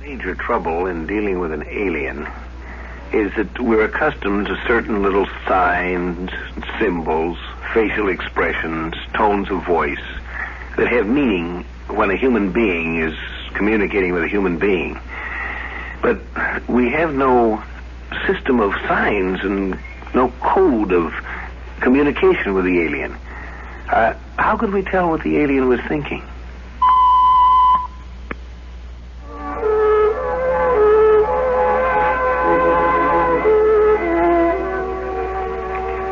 Major trouble in dealing with an alien is that we're accustomed to certain little signs, symbols, facial expressions, tones of voice that have meaning when a human being is communicating with a human being. But we have no system of signs and no code of communication with the alien. How could we tell what the alien was thinking?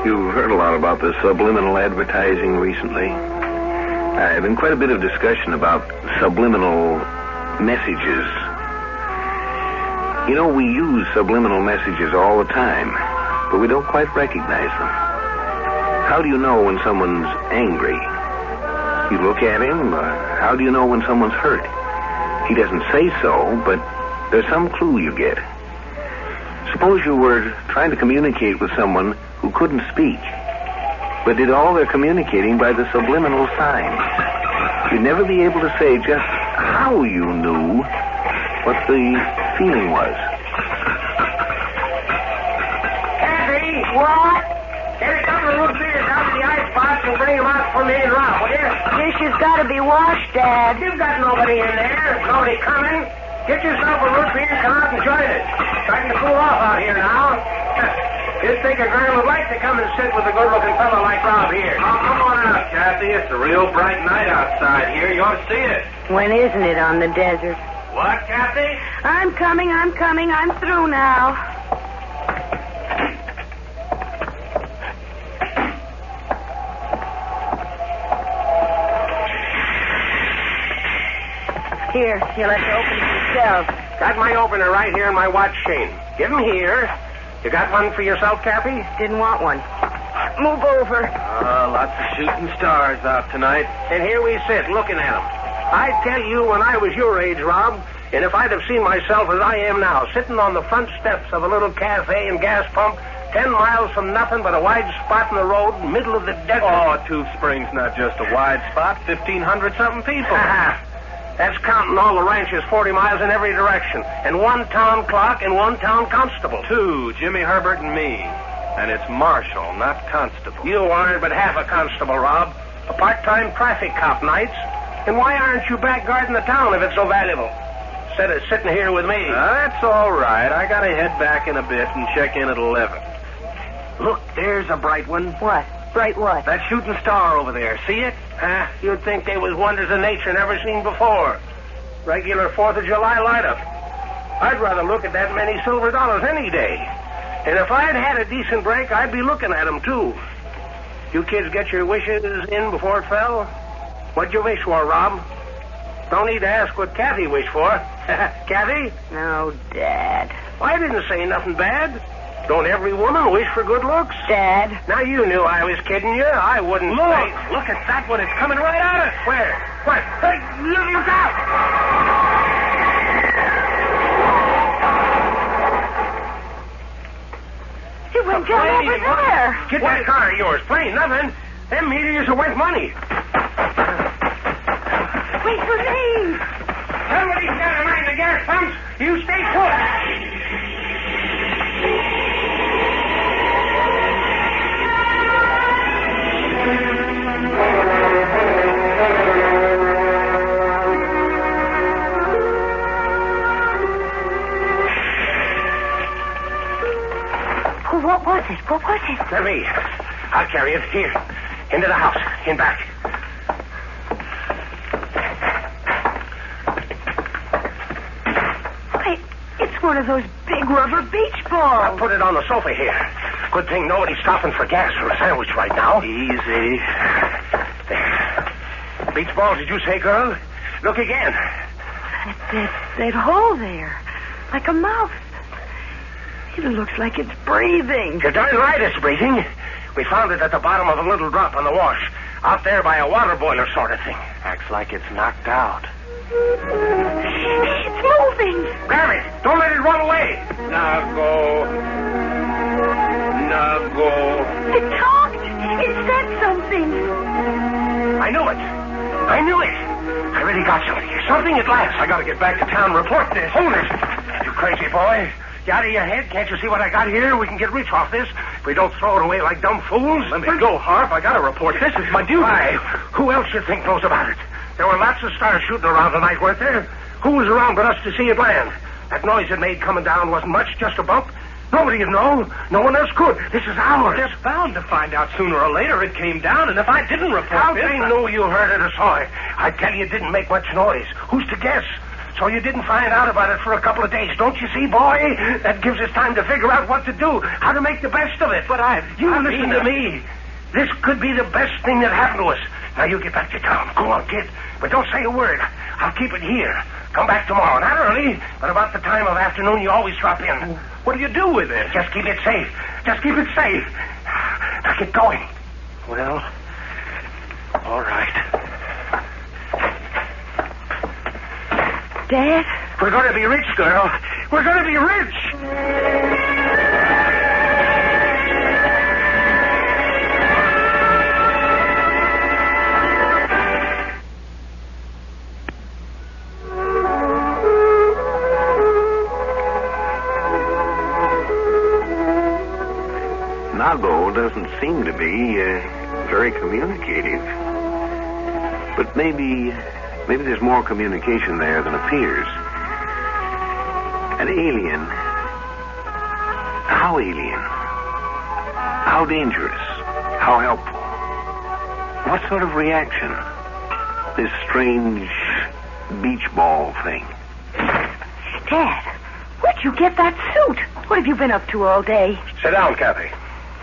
You've heard a lot about the subliminal advertising recently. There's been quite a bit of discussion about subliminal messages. You know, we use subliminal messages all the time, but we don't quite recognize them. How do you know when someone's angry? You look at him. How do you know when someone's hurt? He doesn't say so, but there's some clue you get. Suppose you were trying to communicate with someone who couldn't speak, but did all their communicating by the subliminal signs. You'd never be able to say just how you knew what the feeling was. Kathy! What? Get a couple of root beers out of the icebox and bring them out for me and Rob, will you? Dishes gotta be washed, Dad. You've got nobody in there. Nobody coming. Get yourself a root beer and come out and join us. Starting to cool off out here now. You'd think a girl would like to come and sit with a good-looking fellow like Rob here. Oh, come on out, Kathy. It's a real bright night outside here. You ought to see it. When isn't it on the desert? What, Kathy? I'm coming. I'm through now. Here, you'll have to open it yourself. Got my opener right here in my watch chain. Give him here. You got one for yourself, Kathy? Didn't want one. Move over. Lots of shooting stars out tonight. And here we sit, looking at them. I tell you, when I was your age, Rob, and if I'd have seen myself as I am now, sitting on the front steps of a little cafe and gas pump, 10 miles from nothing but a wide spot in the road, middle of the desert. Oh, Two Springs, not just a wide spot. 1,500-something people. That's counting all the ranches 40 miles in every direction. And one town clock and one town constable. Two, Jimmy Herbert and me. And it's marshal, not constable. You aren't but half a constable, Rob. A part-time traffic cop nights. And why aren't you back guarding the town if it's so valuable? Instead of sitting here with me. That's all right. I gotta head back in a bit and check in at 11. Look, there's a bright one. What? Bright what? That shooting star over there. See it? You'd think they was wonders of nature never seen before. Regular 4th of July light-up. I'd rather look at that many silver dollars any day. And if I'd had a decent break, I'd be looking at them, too. You kids get your wishes in before it fell? What'd you wish for, Rob? Don't need to ask what Kathy wished for. Kathy? No, Dad. Well, I didn't say nothing bad. Don't every woman wish for good looks? Dad. Now, you knew I was kidding you. I wouldn't say... Look at that one. It's coming right at us. Where? What? Hey, look out! It went down over there. Get that car of yours. Plain nothing. Them meteors are worth money. Wait for me. Somebody's got to mind the gas pumps. You stay put. What was it? What was it? Let me. I'll carry it. Here. Into the house. In back. Wait, it's one of those big rubber beach balls. I'll put it on the sofa here. Good thing nobody's stopping for gas or a sandwich right now. Easy. There. Beach balls, did you say, girl? Look again. That hole there. Like a mouth. It looks like it's breathing. You're darn right it's breathing. We found it at the bottom of a little drop on the wash. Out there by a water boiler sort of thing. Acts like it's knocked out. It's moving. Grab it. Don't let it run away. Nago. It talked. It said something. I knew it. I really got something here. Something at last. I gotta get back to town and report this. Hold it. You crazy boy. You out of your head? Can't you see what I got here? We can get rich off this if we don't throw it away like dumb fools. Let me go, Harp. I gotta report this. It's my duty. Why? Who else you think knows about it? There were lots of stars shooting around tonight, weren't there? Who was around but us to see it land? That noise it made coming down wasn't much, just a bump. Nobody'd know. No one else could. This is ours. They're bound to find out sooner or later it came down, and if I didn't report How this... they knew you heard it or saw it? I tell you, it didn't make much noise. Who's to guess? So you didn't find out about it for a couple of days. Don't you see, boy? That gives us time to figure out what to do, how to make the best of it. But You listen to me. This could be the best thing that happened to us. Now, you get back to town. Go on, kid. But don't say a word. I'll keep it here. Come back tomorrow. Not early, but about the time of afternoon you always drop in. What do you do with it? Just keep it safe. Just keep it safe. Now, get going. Well, all right. Dad? We're going to be rich, girl. We're going to be rich. Nago doesn't seem to be very communicative. But maybe there's more communication there than appears. An alien. How alien? How dangerous? How helpful? What sort of reaction? This strange beach ball thing. Dad, where'd you get that suit? What have you been up to all day? Sit down, Kathy.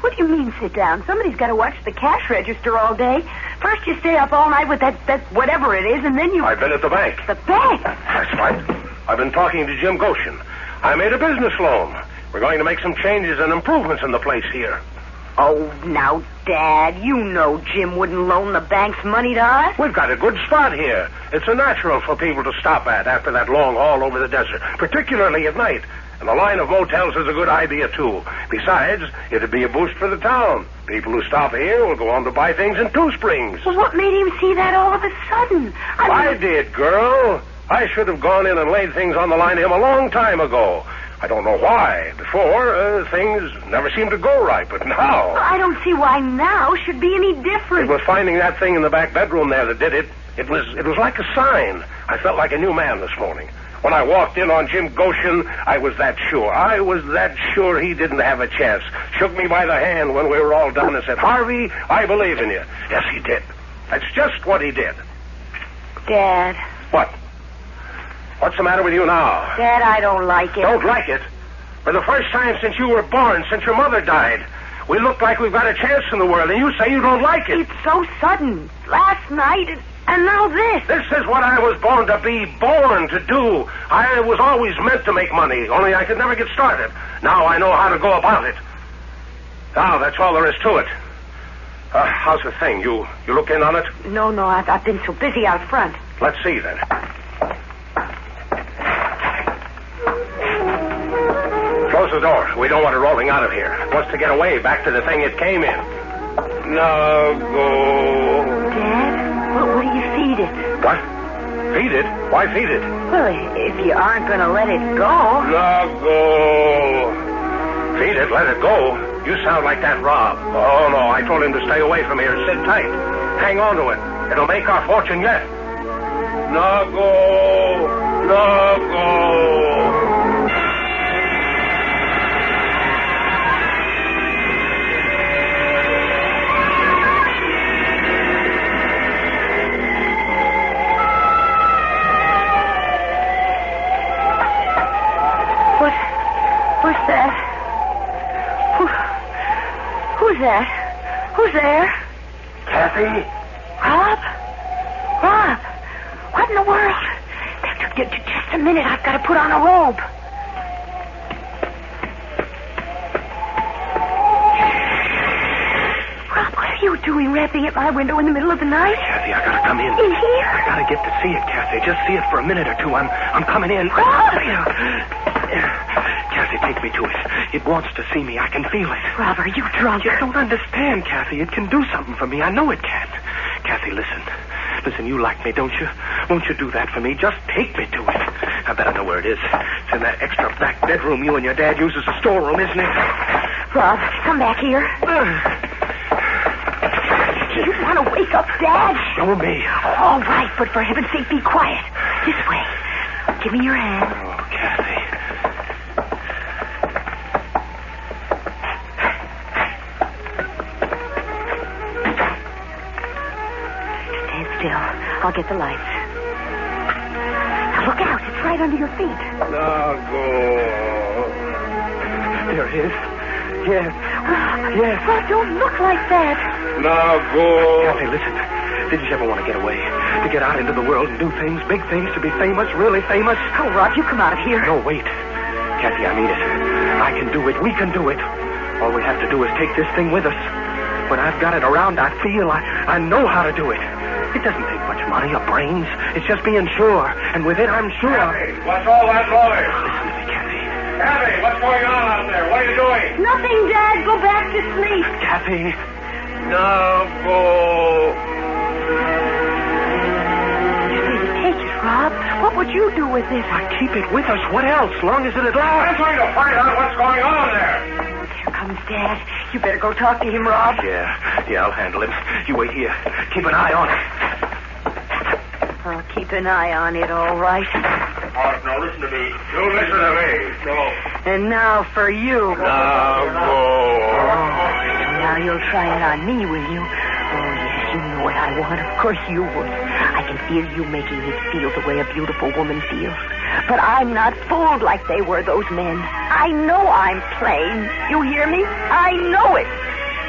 What do you mean, sit down? Somebody's got to watch the cash register all day. First you stay up all night with that whatever it is, and then you... I've been at the bank. The bank? That's right. I've been talking to Jim Goshen. I made a business loan. We're going to make some changes and improvements in the place here. Oh, now, Dad, you know Jim wouldn't loan the bank's money to us. We've got a good spot here. It's a natural for people to stop at after that long haul over the desert, particularly at night. And the line of motels is a good idea, too. Besides, it'd be a boost for the town. People who stop here will go on to buy things in Two Springs. Well, what made him see that all of a sudden? I did, girl. I should have gone in and laid things on the line to him a long time ago. I don't know why. Before, things never seemed to go right, but now... I don't see why now should be any different. It was finding that thing in the back bedroom there that did it. It was like a sign. I felt like a new man this morning. When I walked in on Jim Goshen, I was that sure. I was that sure he didn't have a chance. Shook me by the hand when we were all done and said, Harvey, I believe in you. Yes, he did. That's just what he did. Dad. What? What's the matter with you now? Dad, I don't like it. Don't like it? For the first time since you were born, since your mother died, we look like we've got a chance in the world, and you say you don't like it. It's so sudden. Last night, and now this. This is what I was born to be, born to do. I was always meant to make money, only I could never get started. Now I know how to go about it. Now, that's all there is to it. How's the thing? You look in on it? No, I've been so busy out front. Let's see, then. Close the door. We don't want it rolling out of here. It wants to get away, back to the thing it came in. Nago. Dad, what do you feed it? What? Feed it? Why feed it? Well, if you aren't going to let it go. Nago. Feed it, let it go. You sound like that Rob. Oh, no, I told him to stay away from here. Sit tight. Hang on to it. It'll make our fortune yet. Nago. Nago. What's that? Who's that? Who's there? Kathy? Rob? What in the world? Just a minute. I've got to put on a robe. Rob, what are you doing rapping at my window in the middle of the night? Kathy, I gotta come in. In here? I gotta get to see it, Kathy. Just see it for a minute or two. I'm coming in. Rob! Kathy, take me to it. It wants to see me. I can feel it. Rob, are you drunk? You don't understand, Kathy. It can do something for me. I know it can. Kathy, listen. Listen, you like me, don't you? Won't you do that for me? Just take me to it. I better know where it is. It's in that extra back bedroom you and your dad use as a storeroom, isn't it? Rob, come back here. Do you want to wake up Dad? Show me. All right, but for heaven's sake, be quiet. This way. Give me your hand. Oh, Kathy. Stand still. I'll get the lights. Now look out. It's right under your feet. Nago. There it is. Yes. Yes. Rob, don't look like that. Nago. Kathy, listen. Did you ever want to get away? To get out into the world and do things, big things, to be famous, really famous? Oh, Rob, you come out of here. No, wait. Kathy, I mean it. I can do it. We can do it. All we have to do is take this thing with us. When I've got it around, I feel I know how to do it. It doesn't take much money or brains. It's just being sure. And with it, I'm sure. Kathy, what's all that noise? Listen to me, Kathy. Kathy, what's going on out there? What are you doing? Nothing, Dad. Go back to sleep. Kathy. Nago. Take it, Rob. What would you do with this? I keep it with us. What else? Long as it'd I'm last. going to find out what's going on there. Here comes Dad. You better go talk to him, Rob. Yeah, I'll handle him. You wait here. Keep an eye on it. I'll keep an eye on it, all right. Now listen to me. You listen to me. No. And now for you. Nago. Now you'll try it on me, will you? Oh, yes, you know what I want. Of course you would. I can feel you making me feel the way a beautiful woman feels. But I'm not fooled like they were, those men. I know I'm plain. You hear me? I know it.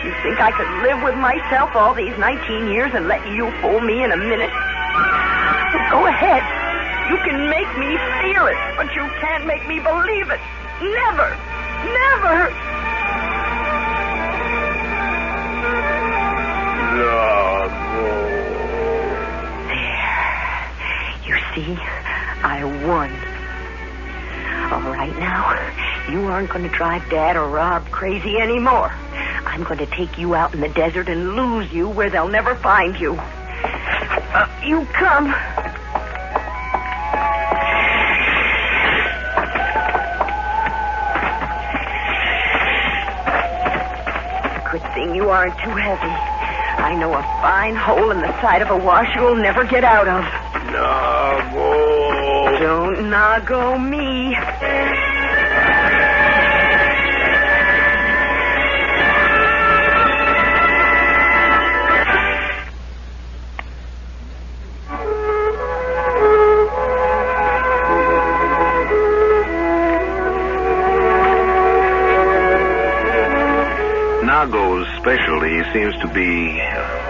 You think I could live with myself all these 19 years and let you fool me in a minute? Go ahead. You can make me feel it, but you can't make me believe it. Never. Never. You see, I won. All right now, you aren't going to drive Dad or Rob crazy anymore. I'm going to take you out in the desert and lose you where they'll never find you. You come. Good thing you aren't too heavy. I know a fine hole in the side of a wash you'll never get out of. Nago. Don't Nago me. Nago's specialty seems to be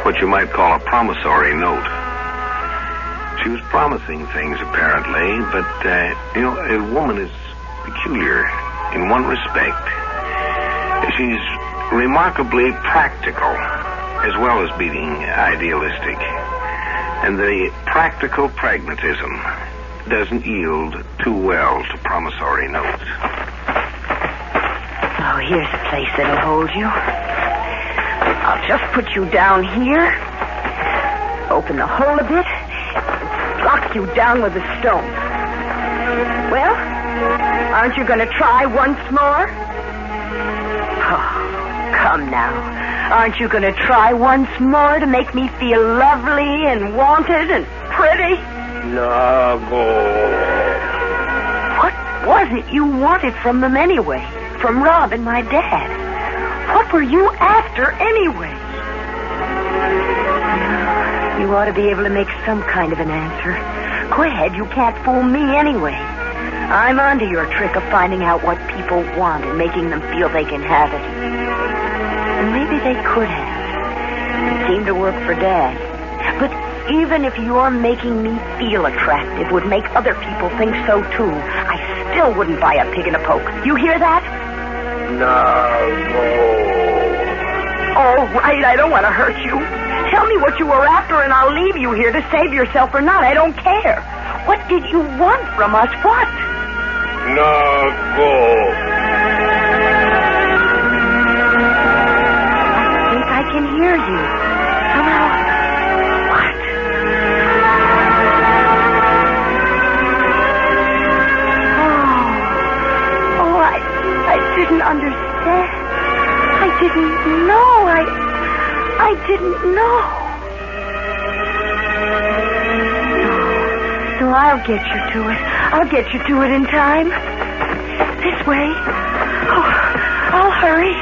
what you might call a promissory note. She was promising things, apparently, but, a woman is peculiar in one respect. She's remarkably practical, as well as being idealistic. And the practical pragmatism doesn't yield too well to promissory notes. Oh, here's a place that'll hold you. I'll just put you down here, open the hole a bit, and block you down with a stone. Well, aren't you going to try once more? Oh, come now. Aren't you going to try once more to make me feel lovely and wanted and pretty? Nago. What was it you wanted from them anyway? From Rob and my dad? What were you after anyway? You ought to be able to make some kind of an answer. Go ahead, you can't fool me anyway. I'm onto your trick of finding out what people want and making them feel they can have it. And maybe they could have. It seemed to work for Dad. But even if your making me feel attractive would make other people think so too, I still wouldn't buy a pig in a poke. You hear that? Nago. All right, I don't want to hurt you. Tell me what you were after and I'll leave you here to save yourself or not. I don't care. What did you want from us? What? Nago. I think I can hear you. Somehow. What? No. No, I'll get you to it. I'll get you to it in time. This way. Oh, I'll hurry.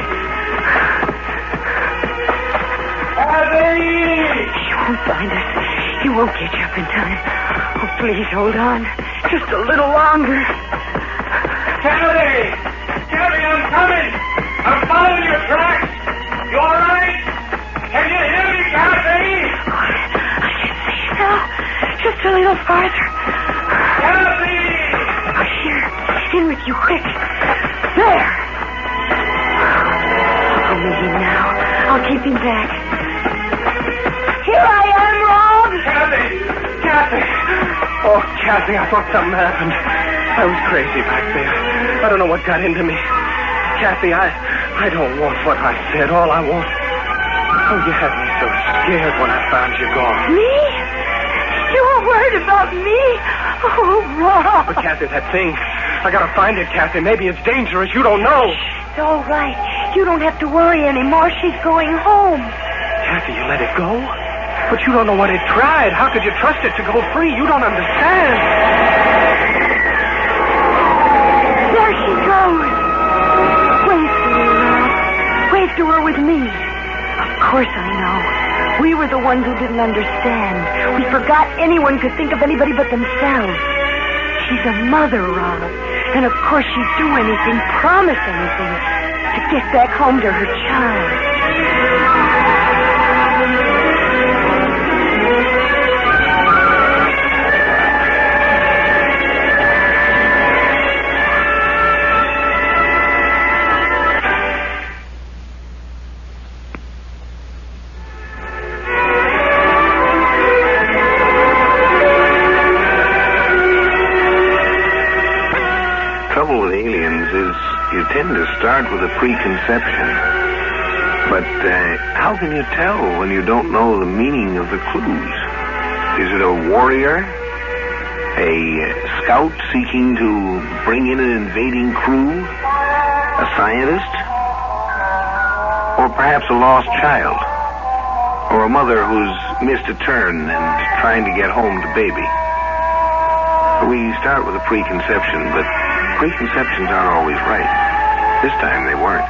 Kathy! She won't find us. He won't get you up in time. Oh, please hold on. Just a little longer. Kathy! Kathy, I'm coming! I'm following your tracks! You all right? Can you hear me, Kathy? I can see you now. Just a little farther. Kathy! Here. In with you, quick. There. I'll meet him now. I'll keep him back. Here I am, Rob. Kathy! Oh, Kathy, I thought something happened. I was crazy back there. I don't know what got into me. Kathy, I don't want what I said. All I want... Oh, you had me so scared when I found you gone. Me? You were worried about me? Oh, Rob. But, Kathy, that thing... I gotta find it, Kathy. Maybe it's dangerous. You don't know. It's all right. You don't have to worry anymore. She's going home. Kathy, you let it go? But you don't know what it tried. How could you trust it to go free? You don't understand. There she goes. Wave to her, Rob. Wave to her with me. Of course I know. We were the ones who didn't understand. We forgot anyone could think of anybody but themselves. She's a mother, Rob. And of course she'd do anything, promise anything, to get back home to her child. You tend to start with a preconception. But how can you tell when you don't know the meaning of the clues? Is it a warrior? A scout seeking to bring in an invading crew? A scientist? Or perhaps a lost child? Or a mother who's missed a turn and trying to get home to baby? We start with a preconception, but preconceptions aren't always right. This time they weren't.